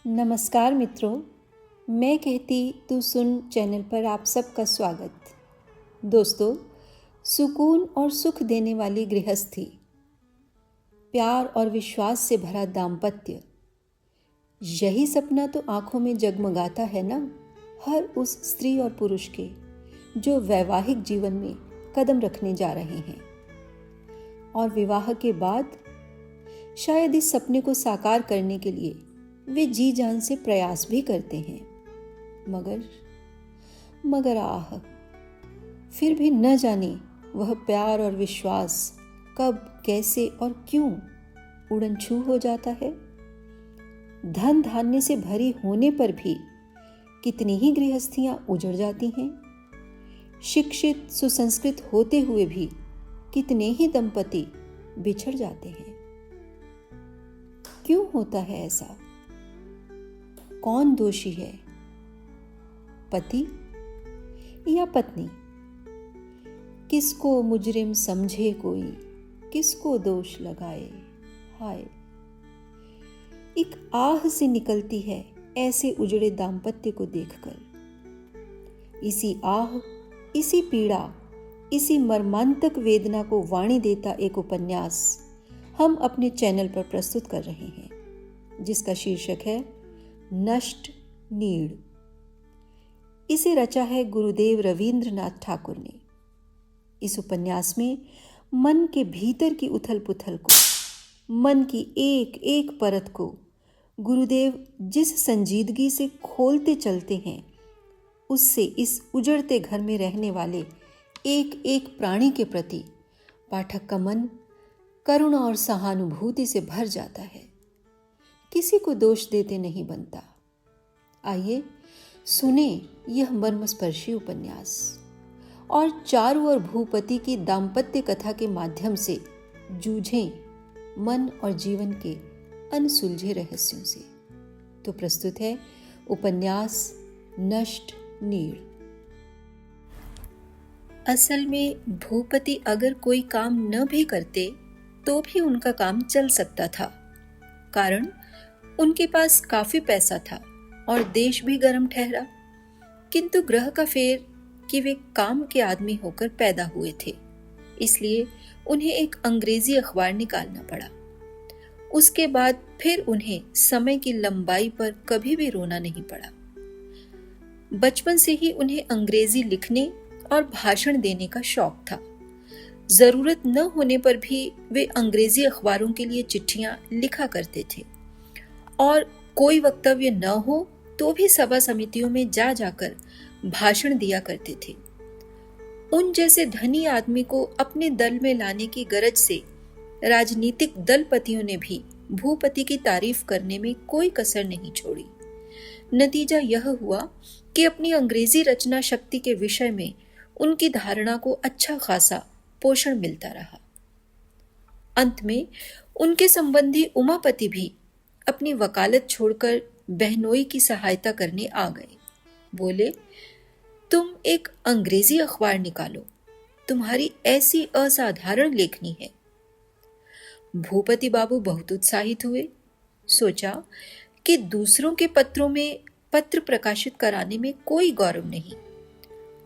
नमस्कार मित्रों, मैं कहती तू सुन चैनल पर आप सबका स्वागत। दोस्तों, सुकून और सुख देने वाली गृहस्थी, प्यार और विश्वास से भरा दाम्पत्य, यही सपना तो आंखों में जगमगाता है ना हर उस स्त्री और पुरुष के जो वैवाहिक जीवन में कदम रखने जा रहे हैं। और विवाह के बाद शायद इस सपने को साकार करने के लिए वे जी जान से प्रयास भी करते हैं, मगर आह, फिर भी न जाने वह प्यार और विश्वास कब, कैसे और क्यों उड़न छू हो जाता है। धन धान्य से भरी होने पर भी कितनी ही गृहस्थियां उजड़ जाती हैं। शिक्षित सुसंस्कृत होते हुए भी कितने ही दंपति बिछड़ जाते हैं। क्यों होता है ऐसा? कौन दोषी है, पति या पत्नी? किसको मुजरिम समझे कोई, किसको दोष लगाए? हाय, एक आह सी निकलती है ऐसे उजड़े दाम्पत्य को देखकर। इसी आह, इसी पीड़ा, इसी मर्मांतक वेदना को वाणी देता एक उपन्यास हम अपने चैनल पर प्रस्तुत कर रहे हैं, जिसका शीर्षक है नष्ट नीड़। इसे रचा है गुरुदेव रवींद्रनाथ ठाकुर ने। इस उपन्यास में मन के भीतर की उथल पुथल को, मन की एक एक परत को गुरुदेव जिस संजीदगी से खोलते चलते हैं, उससे इस उजड़ते घर में रहने वाले एक एक प्राणी के प्रति पाठक का मन करुणा और सहानुभूति से भर जाता है। किसी को दोष देते नहीं बनता। आइए सुने यह मर्मस्पर्शी उपन्यास और चारू और भूपति की दाम्पत्य कथा के माध्यम से जूझें मन और जीवन के अनसुलझे रहस्यों से। तो प्रस्तुत है उपन्यास नष्ट नीड़। असल में भूपति अगर कोई काम न भी करते तो भी उनका काम चल सकता था, कारण उनके पास काफी पैसा था और देश भी गर्म ठहरा। किंतु ग्रह का फेर कि वे काम के आदमी होकर पैदा हुए थे, इसलिए उन्हें एक अंग्रेजी अखबार निकालना पड़ा। उसके बाद फिर उन्हें समय की लंबाई पर कभी भी रोना नहीं पड़ा। बचपन से ही उन्हें अंग्रेजी लिखने और भाषण देने का शौक था। जरूरत न होने पर भी वे अंग्रेजी अखबारों के लिए चिट्ठियां लिखा करते थे और कोई वक्तव्य न हो तो भी सभा समितियों में जा जाकर भाषण दिया करते थे। उन जैसे धनी आदमी को अपने दल में लाने की गरज से राजनीतिक दलपतियों ने भी भूपति की तारीफ करने में कोई कसर नहीं छोड़ी। नतीजा यह हुआ कि अपनी अंग्रेजी रचना शक्ति के विषय में उनकी धारणा को अच्छा खासा पोषण मिलता रहा। अंत में उनके संबंधी उमापति भी अपनी वकालत छोड़कर बहनोई की सहायता करने आ गए। बोले, तुम एक अंग्रेजी अखबार निकालो, तुम्हारी ऐसी असाधारण लेखनी है। भूपति बाबू बहुत उत्साहित हुए। सोचा कि दूसरों के पत्रों में पत्र प्रकाशित कराने में कोई गौरव नहीं,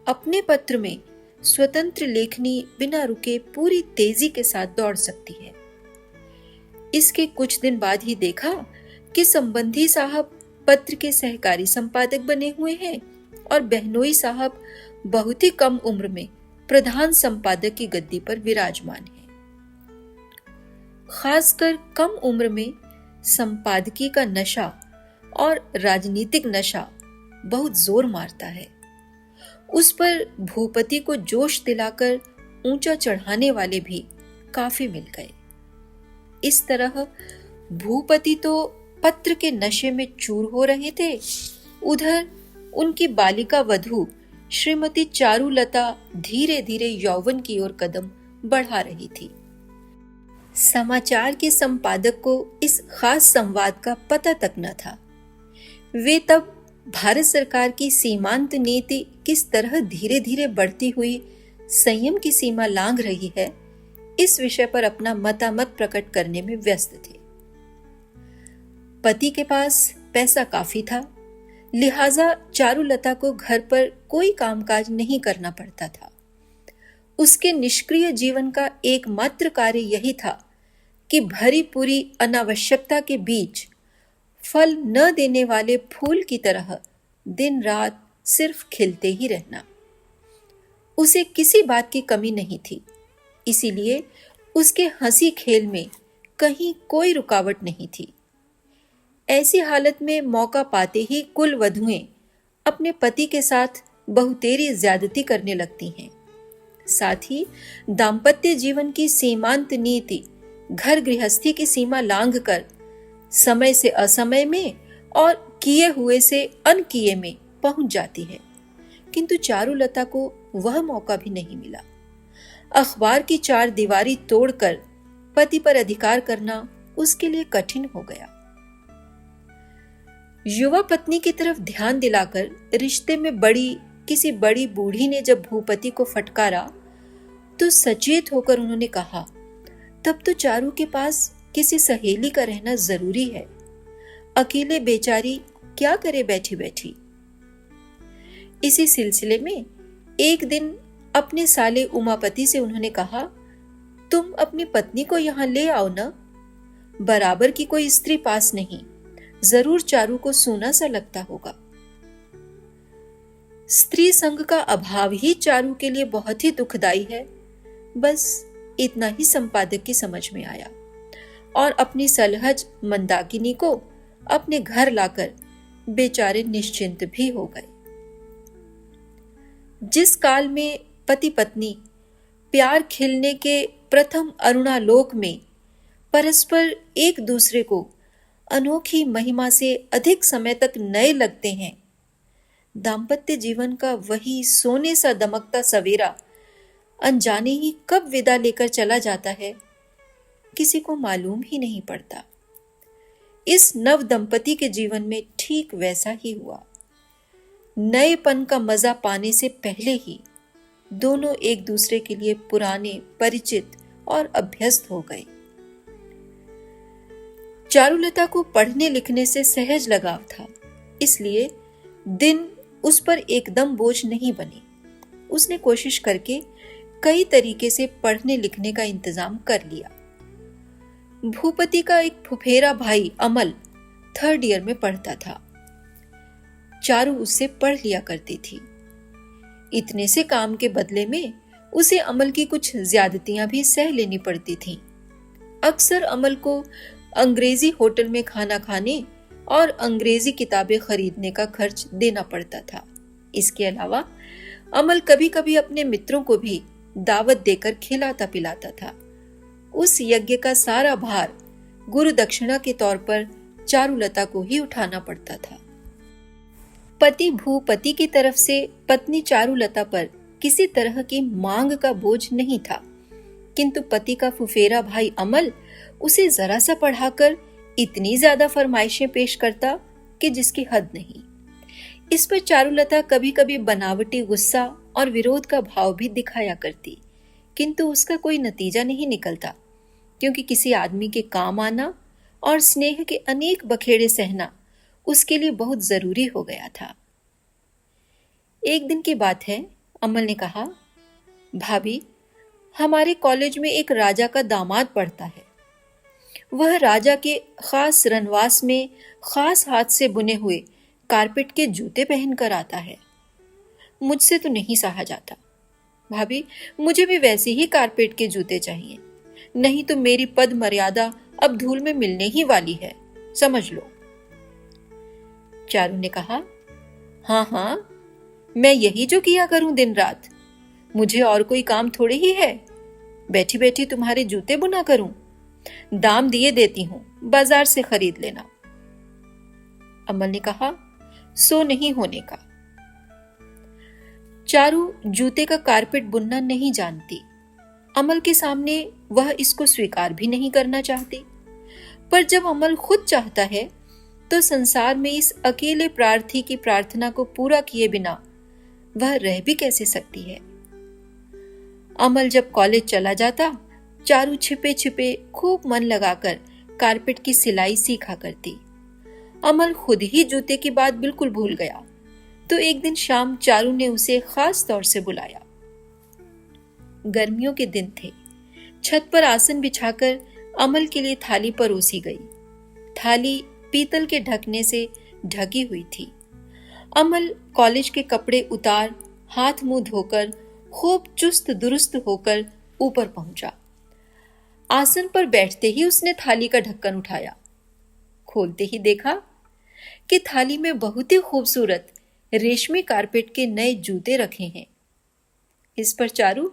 अपने पत्र में स्वतंत्र लेखनी बिना रुके पूरी तेजी के साथ दौड़ सकती है। इसके कुछ दिन बाद ही देखा कि संबंधी साहब पत्र के सहकारी संपादक बने हुए हैं और बहनोई साहब बहुत ही कम उम्र में प्रधान संपादक की गद्दी पर विराजमान हैं। खासकर कम उम्र में संपादकी का नशा और राजनीतिक नशा बहुत जोर मारता है। उस पर भूपति को जोश दिलाकर ऊंचा चढ़ाने वाले भी काफी मिल गए। इस तरह भूपति तो पत्र के नशे में चूर हो रहे थे, उधर उनकी बालिका वधू श्रीमती चारुलता धीरे धीरे यौवन की ओर कदम बढ़ा रही थी। समाचार के संपादक को इस खास संवाद का पता तक न था। वे तब भारत सरकार की सीमांत नीति किस तरह धीरे धीरे बढ़ती हुई संयम की सीमा लांघ रही है, इस विषय पर अपना मतामत प्रकट करने में व्यस्त थे। पति के पास पैसा काफी था, लिहाजा चारुलता को घर पर कोई कामकाज नहीं करना पड़ता था। उसके निष्क्रिय जीवन का एकमात्र कार्य यही था कि भरी पूरी अनावश्यकता के बीच फल न देने वाले फूल की तरह दिन रात सिर्फ खिलते ही रहना। उसे किसी बात की कमी नहीं थी, इसीलिए उसके हंसी खेल में कहीं कोई रुकावट नहीं थी। ऐसी हालत में मौका पाते ही कुल वधुएं अपने पति के साथ बहुतेरी ज्यादती करने लगती हैं। साथ ही दाम्पत्य जीवन की सीमांत नीति घर गृहस्थी की सीमा लांघकर समय से असमय में और किए हुए से अनकिए में पहुंच जाती है, किंतु चारुलता को वह मौका भी नहीं मिला। अखबार की चार दीवारी तोड़कर पति पर अधिकार करना उसके लिए कठिन हो गया। युवा पत्नी की तरफ ध्यान दिलाकर रिश्ते में किसी बड़ी बूढ़ी ने जब भूपति को फटकारा तो सचेत होकर उन्होंने कहा, तब तो चारू के पास किसी सहेली का रहना जरूरी है, अकेले बेचारी क्या करे बैठी बैठी। इसी सिलसिले में एक दिन अपने साले उमापति से उन्होंने कहा, तुम अपनी पत्नी को यहां ले आओ ना, बराबर की कोई स्त्री पास नहीं, जरूर चारू को सूना सा लगता होगा। स्त्री संग का अभाव ही चारू के लिए बहुत ही दुखदाई है। बस इतना ही संपादक की समझ में आया और अपनी सलहज मंदाकिनी को अपने घर लाकर बेचारे निश्चिंत भी हो गए। जिस काल में पति पत्नी प्यार खिलने के प्रथम अरुणालोक में परस्पर एक दूसरे को अनोखी महिमा से अधिक समय तक नए लगते हैं, दाम्पत्य जीवन का वही सोने सा दमकता सवेरा अनजाने ही कब विदा लेकर चला जाता है, किसी को मालूम ही नहीं पड़ता। इस नव दंपति के जीवन में ठीक वैसा ही हुआ। नएपन का मजा पाने से पहले ही दोनों एक दूसरे के लिए पुराने, परिचित और अभ्यस्त हो गए। चारुलता को पढ़ने लिखने से सहज लगाव था, इसलिए दिन उस पर एकदम बोझ नहीं बने। उसने कोशिश करके कई तरीके से पढ़ने लिखने का इंतजाम कर लिया। भूपति का एक फुफेरा भाई अमल 3rd ईयर में पढ़ता था। चारू उससे पढ़ लिया करती थी। इतने से काम के बदले में उसे अमल की कुछ ज्यादतियां भी सह लेनी पड़ती थीं। अक्सर अमल को अंग्रेजी होटल में खाना खाने और अंग्रेजी किताबें खरीदने का खर्च देना पड़ता था। इसके अलावा अमल कभी कभी अपने मित्रों को भी दावत देकर खिलाता पिलाता था। उस यज्ञ का सारा भार गुरु दक्षिणा के तौर पर चारुलता को ही उठाना पड़ता था। पति भूपति की तरफ से पत्नी चारुलता पर किसी तरह की मांग का बोझ नहीं था, किंतु पति का फुफेरा भाई अमल उसे जरा सा पढ़ाकर इतनी ज्यादा फरमाइशें पेश करता कि जिसकी हद नहीं। इस पर चारुलता कभी कभी बनावटी गुस्सा और विरोध का भाव भी दिखाया करती, किंतु उसका कोई नतीजा नहीं निकलता, क्योंकि किसी आदमी के काम आना और स्नेह के अनेक बखेड़े सहना उसके लिए बहुत जरूरी हो गया था। एक दिन की बात है, अमल ने कहा, भाभी, हमारे कॉलेज में एक राजा का दामाद पढ़ता है। वह राजा के खास रनवास में खास हाथ से बुने हुए कारपेट के जूते पहनकर आता है। मुझसे तो नहीं सहा जाता। भाभी, मुझे भी वैसे ही कारपेट के जूते चाहिए, नहीं तो मेरी पद मर्यादा अब धूल में मिलने ही वाली है, समझ लो। चारू ने कहा, हाँ हाँ, मैं यही जो किया करूं दिन रात। मुझे और कोई काम थोड़े ही है, बैठी बैठी तुम्हारे जूते बुना करूं। दाम दिए देती हूं, बाजार से खरीद लेना। अमल ने कहा, सो नहीं होने का। चारू जूते का कारपेट बुनना नहीं जानती। अमल के सामने वह इसको स्वीकार भी नहीं करना चाहती, पर जब अमल खुद चाहता है तो संसार में इस अकेले प्रार्थी की प्रार्थना को पूरा किए बिना वह रह भी कैसे सकती है। अमल जब कॉलेज चला जाता, चारू छिपे छिपे खूब मन लगाकर कारपेट की सिलाई सीखा करती। अमल खुद ही जूते की बात बिल्कुल भूल गया, तो एक दिन शाम चारू ने उसे खास तौर से बुलाया। गर्मियों के दिन थे। छत पर आसन बिछाकर अमल के लिए थाली परोसी गई। थाली पीतल के ढकने से ढकी हुई थी। अमल कॉलेज के कपड़े उतार, हाथ मुंह धोकर, खूब चुस्त दुरुस्त होकर ऊपर पहुंचा। आसन पर बैठते ही उसने थाली का ढक्कन उठाया। खोलते ही देखा कि थाली में बहुत ही खूबसूरत रेशमी कारपेट के नए जूते रखे हैं। इस पर चारू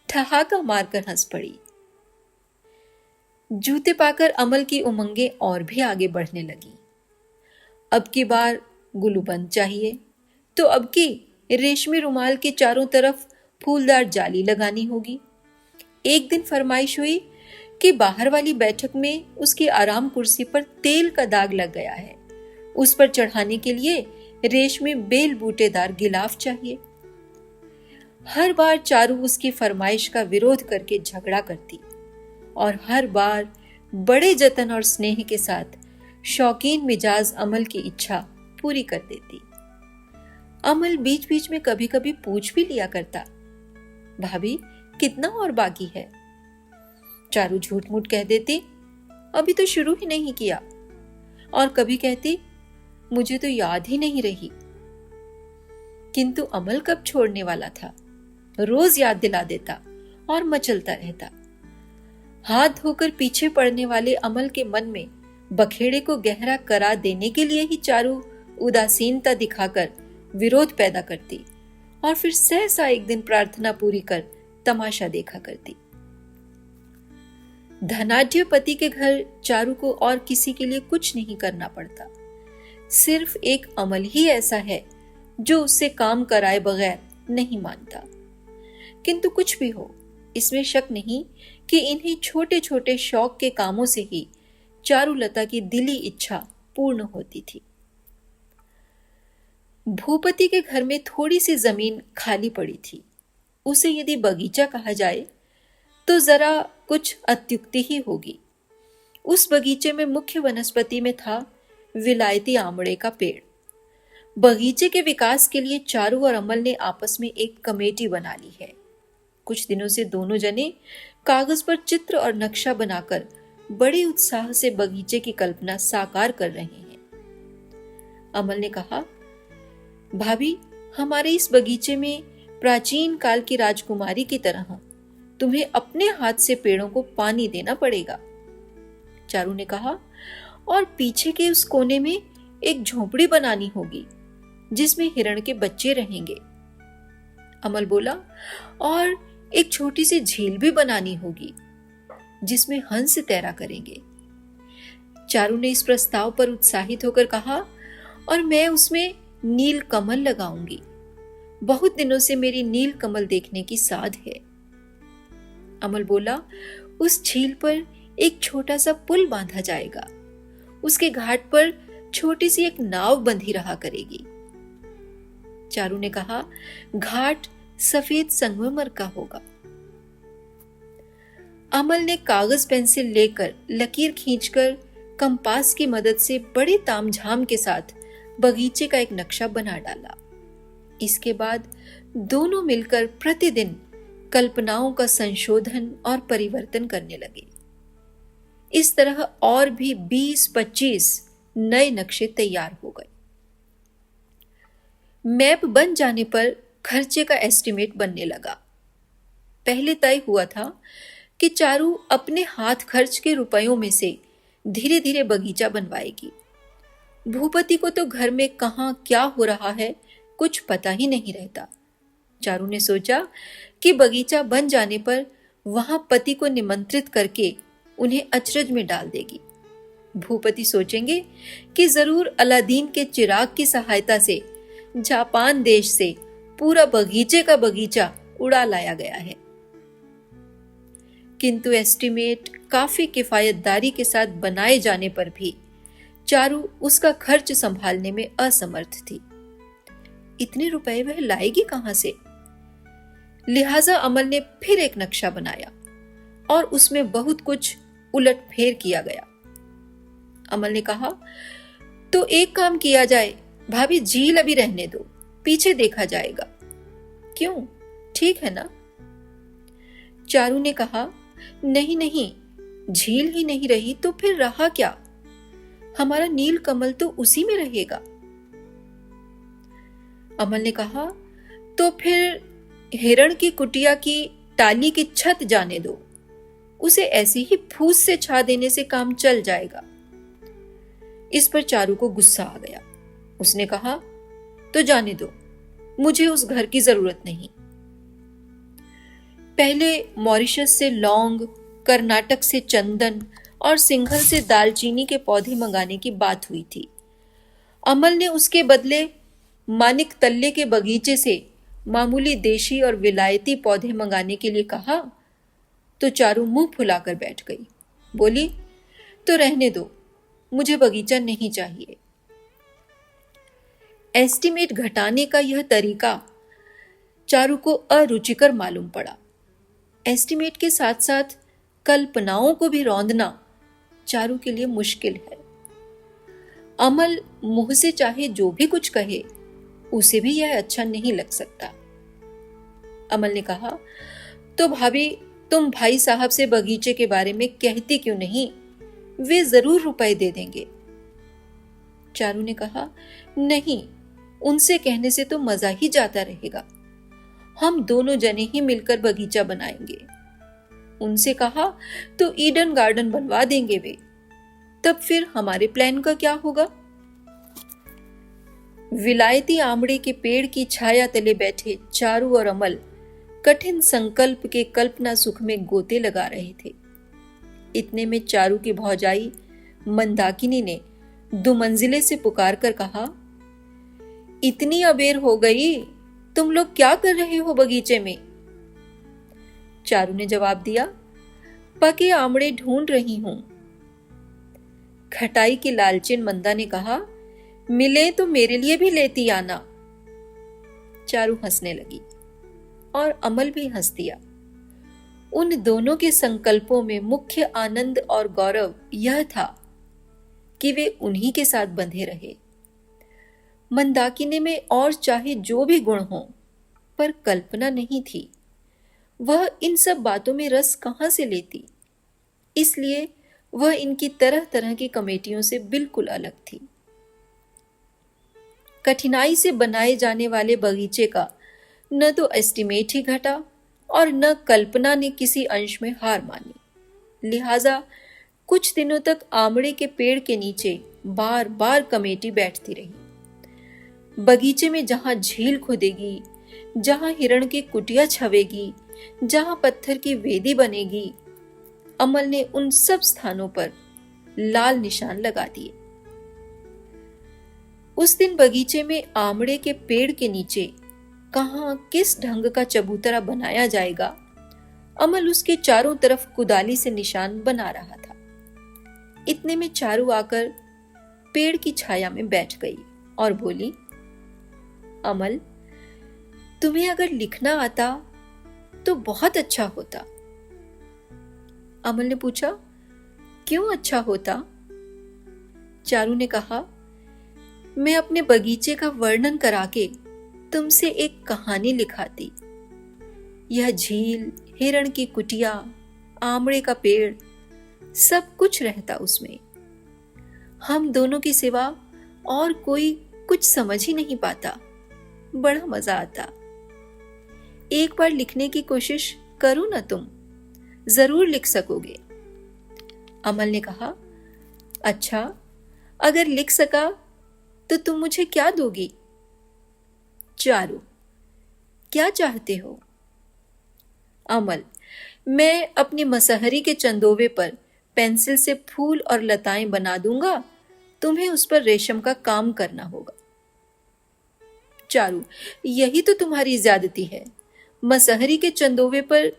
ठहाका मारकर हंस पड़ी। जूते पाकर अमल की उमंगें और भी आगे बढ़ने लगी। अब की बार गुलूबंद चाहिए, तो अब की रेशमी रुमाल के चारों तरफ फूलदार जाली लगानी होगी। एक दिन फरमाइश हुई कि बाहर वाली बैठक में उसकी आराम कुर्सी पर तेल का दाग लग गया है, उस पर चढ़ाने के लिए रेशमी बेल बूटेदार गिलाफ चाहिए। हर बार चारू उसकी फरमाइश का विरोध करके झगड़ा करती और हर बार बड़े जतन और स्नेह के साथ शौकीन मिजाज अमल की इच्छा पूरी कर देती। अमल बीच बीच में कभी कभी पूछ भी लिया करता, भाभी कितना और बाकी है? चारू झूठ मूठ कह देती, अभी तो शुरू ही नहीं किया। और कभी कहती, मुझे तो याद ही नहीं रही। किंतु अमल कब छोड़ने वाला था? रोज याद दिला देता और मचलता रहता। हाथ धोकर पीछे पड़ने वाले अमल के मन में बखेड़े को गहरा करा देने के लिए ही चारू उदासीनता दिखाकर विरोध पैदा करती और फिर सहसा एक दिन प्रार्थना पूरी कर तमाशा देखा करती। धनाढ्य पति के घर चारू को और किसी के लिए कुछ नहीं करना पड़ता। सिर्फ एक अमल ही ऐसा है जो उससे काम कराए बगैर नहीं मानता। किंतु कुछ भी हो, इसमें शक नहीं कि इन्हीं छोटे छोटे शौक के कामों से ही चारुलता की दिली इच्छा पूर्ण होती थी। भूपति के घर में थोड़ी सी जमीन खाली पड़ी थी। उसे यदि बगीचा कहा जाए तो जरा कुछ अत्युक्ति ही होगी। उस बगीचे में मुख्य वनस्पति में था विलायती आमड़े का पेड़। बगीचे के विकास के लिए चारू और अमल ने आपस में एक कमेटी बना ली है। कुछ दिनों से दोनों जने कागज पर चित्र और नक्शा बनाकर बड़े उत्साह से बगीचे की कल्पना साकार कर रहे हैं। अमल ने कहा, भाभी हमारे इस बगीचे में प्राचीन काल की राजकुमारी की तरह तुम्हें अपने हाथ से पेड़ों को पानी देना पड़ेगा। चारू ने कहा, और पीछे के उस कोने में एक झोपड़ी बनानी होगी जिसमें हिरण के बच्चे रहेंगे। अमल बोला, और एक छोटी सी झील भी बनानी होगी जिसमें हंस तैरा करेंगे। चारू ने इस प्रस्ताव पर उत्साहित होकर कहा, और मैं उसमें नील कमल लगाऊंगी। बहुत दिनों से मेरी नील कमल देखने की साध है। अमल बोला, उस झील पर एक छोटा सा पुल बांधा जाएगा। उसके घाट पर छोटी सी एक नाव बंधी रहा करेगी। चारू ने कहा, घाट सफेद संगमरमर का होगा। अमल ने कागज पेंसिल लेकर लकीर खींचकर कंपास की मदद से बड़े तामझाम के साथ बगीचे का एक नक्शा बना डाला। इसके बाद दोनों मिलकर प्रतिदिन कल्पनाओं का संशोधन और परिवर्तन करने लगे। इस तरह और भी 20-25 नए नक्शे तैयार हो गए। मैप बन जाने पर खर्चे का एस्टिमेट बनने लगा। पहले तय हुआ था कि चारू अपने हाथ खर्च के रुपयों में से धीरे धीरे बगीचा बनवाएगी। भूपति को तो घर में कहां क्या हो रहा है कुछ पता ही नहीं रहता। चारू ने सोचा कि बगीचा बन जाने पर वहां पति को निमंत्रित करके उन्हें अचरज में डाल देगी। भूपति सोचेंगे कि जरूर अलादीन के चिराग की सहायता से जापान देश से पूरा बगीचे का बगीचा उड़ा लाया गया है। किंतु एस्टिमेट काफी किफायतदारी के साथ बनाए जाने पर भी चारू उसका खर्च संभालने में असमर्थ थी। इतने रुपए वह लाएगी कहां से? लिहाजा अमल ने फिर एक नक्शा बनाया और उसमें बहुत कुछ उलटफेर किया गया। अमल ने कहा, तो एक काम किया जाए, भाभी झील अभी रहने दो, पीछे देखा जाएगा। क्यों, ठीक है ना? चारू ने कहा, नहीं नहीं, झील ही नहीं रही तो फिर रहा क्या? हमारा नील कमल तो उसी में रहेगा। अमल ने कहा, तो फिर हिरण की कुटिया की टाली की छत जाने दो, उसे ऐसे ही फूस से छा देने से काम चल जाएगा। इस पर चारू को गुस्सा आ गया। उसने कहा, तो जाने दो, मुझे उस घर की जरूरत नहीं। पहले मॉरिशस से लौंग, कर्नाटक से चंदन और सिंघल से दालचीनी के पौधे मंगाने की बात हुई थी। अमल ने उसके बदले मानिक तल्ले के बगीचे से मामूली देशी और विलायती पौधे मंगाने के लिए कहा तो चारू मुंह फुलाकर बैठ गई। बोली, तो रहने दो, मुझे बगीचा नहीं चाहिए। एस्टीमेट घटाने का यह तरीका चारू को अरुचिकर मालूम पड़ा। एस्टीमेट के साथ साथ कल्पनाओं को भी रौंदना चारू के लिए मुश्किल है। अमल मुंह से चाहे जो भी कुछ कहे, उसे भी यह अच्छा नहीं लग सकता। अमल ने कहा, तो भाभी तुम भाई साहब से बगीचे के बारे में कहती क्यों नहीं? वे जरूर रुपए दे देंगे। चारू ने कहा, नहीं, उनसे कहने से तो मजा ही जाता रहेगा। हम दोनों जने ही मिलकर बगीचा बनाएंगे। उनसे कहा तो ईडन गार्डन बनवा देंगे वे। तब फिर हमारे प्लान का क्या होगा? विलायती आमड़े के पेड़ की छाया तले बैठे चारू और अमल कठिन संकल्प के कल्पना सुख में गोते लगा रहे थे। इतने में चारू की भौजाई मंदाकिनी ने दुमंजिले से पुकार कर कहा, इतनी अबेर हो गई, तुम लोग क्या कर रहे हो बगीचे में? चारू ने जवाब दिया, पके आमड़े ढूंढ रही हूं। खटाई की लालचीन मंदा ने कहा, मिले तो मेरे लिए भी लेती आना। चारू हंसने लगी और अमल भी हंस दिया। उन दोनों के संकल्पों में मुख्य आनंद और गौरव यह था कि वे उन्हीं के साथ बंधे रहे। मंदाकिनी में और चाहे जो भी गुण हो, पर कल्पना नहीं थी। वह इन सब बातों में रस कहां से लेती? इसलिए वह इनकी तरह तरह की कमेटियों से बिल्कुल अलग थी। कठिनाई से बनाए जाने वाले बगीचे का न तो एस्टीमेट ही घटा और न कल्पना ने किसी अंश में हार मानी। लिहाजा कुछ दिनों तक आमड़े के पेड़ के नीचे बार बार कमेटी बैठती रही। बगीचे में जहां झील खुदेगी, जहां हिरण की कुटिया छवेगी, जहां पत्थर की वेदी बनेगी, अमल ने उन सब स्थानों पर लाल निशान लगा दिए। उस दिन बगीचे में आमड़े के पेड़ के नीचे कहां किस ढंग का चबूतरा बनाया जाएगा, अमल उसके चारों तरफ कुदाली से निशान बना रहा था। इतने में चारू आकर पेड़ की छाया में बैठ गई और बोली, अमल, तुम्हें अगर लिखना आता तो बहुत अच्छा होता। अमल ने पूछा, क्यों अच्छा होता? चारू ने कहा, मैं अपने बगीचे का वर्णन करा के तुमसे एक कहानी लिखाती। यह झील, हिरण की कुटिया, आमड़े का पेड़, सब कुछ रहता उसमें। हम दोनों की सिवा और कोई कुछ समझ ही नहीं पाता। बड़ा मजा आता। एक बार लिखने की कोशिश करो ना तुम, जरूर लिख सकोगे। अमल ने कहा, अच्छा, अगर लिख सका तो तुम मुझे क्या दोगी? चारू, क्या चाहते हो? अमल, मैं अपनी मसहरी के चंदोवे पर पेंसिल से फूल और लताएं बना दूंगा, तुम्हें उस पर रेशम का काम करना होगा। चारू, यही तो तुम्हारी ज्यादती है। मसहरी के चंदोवे पर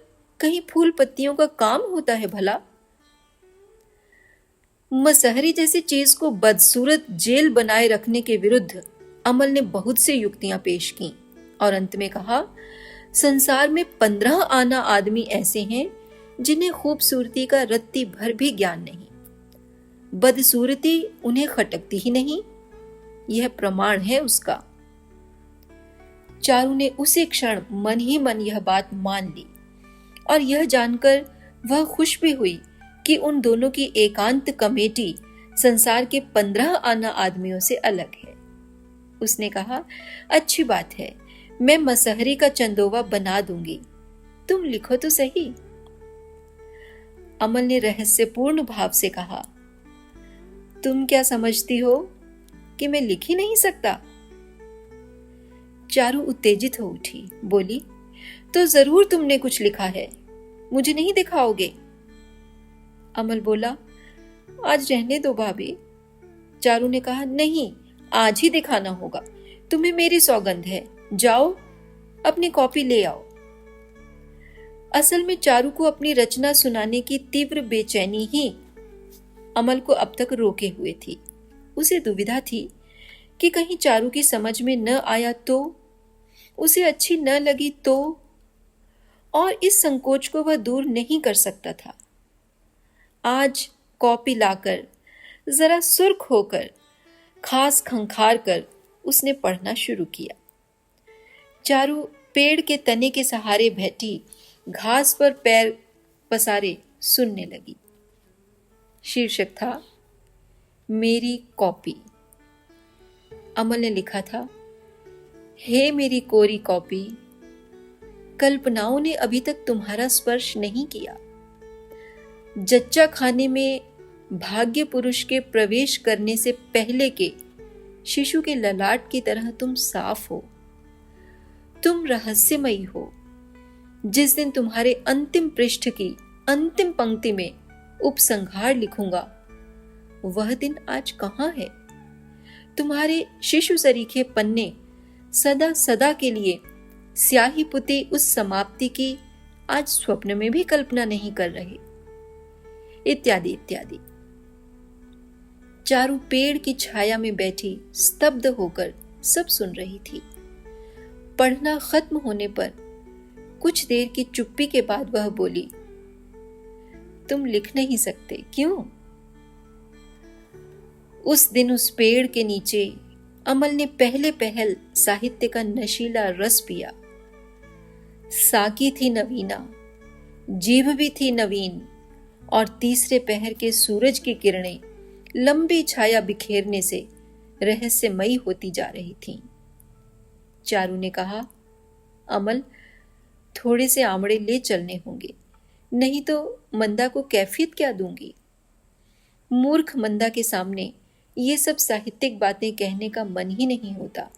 कहीं फूल पत्तियों का काम होता है भला? मसहरी जैसी चीज को बदसूरत जेल बनाए रखने के विरुद्ध अमल ने बहुत सी युक्तियां पेश की और अंत में कहा, संसार में 15 आना आदमी ऐसे हैं जिन्हें खूबसूरती का रत्ती भर भी ज्ञान नहीं। बदसूरती उन्हें खटकती ही नहीं यह प्रमाण है उसका। चारू ने उसी क्षण मन ही मन यह बात मान ली और यह जानकर वह खुश भी हुई कि उन दोनों की एकांत कमेटी संसार के 15 आना आदमियों से अलग है। उसने कहा, अच्छी बात है, मैं मसहरी का चंदोवा बना दूंगी, तुम लिखो तो सही। अमल ने रहस्यपूर्ण भाव से कहा, तुम क्या समझती हो कि मैं लिख ही नहीं सकता? चारू उत्तेजित हो उठी, बोली, तो जरूर तुमने कुछ लिखा है, मुझे नहीं दिखाओगे? अमल बोला, आज रहने दो भाभी। चारू ने कहा, नहीं, आज ही दिखाना होगा, तुम्हें मेरी सौगंध है, जाओ अपनी कॉपी ले आओ। असल में चारू को अपनी रचना सुनाने की तीव्र बेचैनी ही अमल को अब तक रोके हुए थी। उसे दुविधा थी कि कहीं चारू की समझ में न आया तो, उसे अच्छी न लगी तो, और इस संकोच को वह दूर नहीं कर सकता था। आज कॉपी लाकर, जरा सुर्ख होकर, खास खंखार कर उसने पढ़ना शुरू किया। चारू पेड़ के तने के सहारे बैठी घास पर पैर पसारे सुनने लगी। शीर्षक था, मेरी कॉपी। अमल ने लिखा था, हे मेरी कोरी कॉपी, कल्पनाओं ने अभी तक तुम्हारा स्पर्श नहीं किया। जच्चा खाने में भाग्य पुरुष के प्रवेश करने से पहले के शिशु के ललाट की तरह तुम साफ हो। तुम रहस्यमयी हो। जिस दिन तुम्हारे अंतिम पृष्ठ की अंतिम पंक्ति में उपसंहार लिखूंगा, वह दिन आज कहाँ है? तुम्हारे शिशु सरीखे पन्ने सदा सदा के लिए स्याही पुती उस समाप्ति की आज स्वप्न में भी कल्पना नहीं कर रहे, इत्यादि इत्यादि। चारू पेड़ की छाया में बैठी स्तब्ध होकर सब सुन रही थी। पढ़ना खत्म होने पर कुछ देर की चुप्पी के बाद वह बोली, तुम लिख नहीं सकते, क्यों? उस दिन उस पेड़ के नीचे अमल ने पहले पहल साहित्य का नशीला रस पिया। साकी थी नवीना, जीभ भी थी नवीन, और तीसरे पहर के सूरज की किरणें लंबी छाया बिखेरने से रहस्यमयी होती जा रही थीं। चारू ने कहा, अमल, थोड़े से आमड़े ले चलने होंगे, नहीं तो मंदा को कैफियत क्या दूंगी? मूर्ख मंदा के सामने ये सब साहित्यिक बातें कहने का मन ही नहीं होता,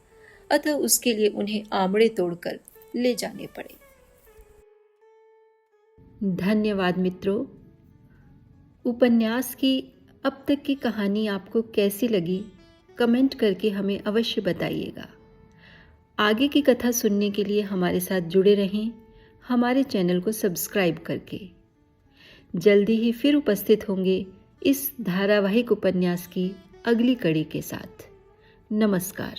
अतः उसके लिए उन्हें आमड़े तोड़कर ले जाने पड़े। धन्यवाद मित्रों। उपन्यास की अब तक की कहानी आपको कैसी लगी, कमेंट करके हमें अवश्य बताइएगा। आगे की कथा सुनने के लिए हमारे साथ जुड़े रहें, हमारे चैनल को सब्सक्राइब करके। जल्दी ही फिर उपस्थित होंगे इस धारावाहिक उपन्यास की अगली कड़ी के साथ। नमस्कार।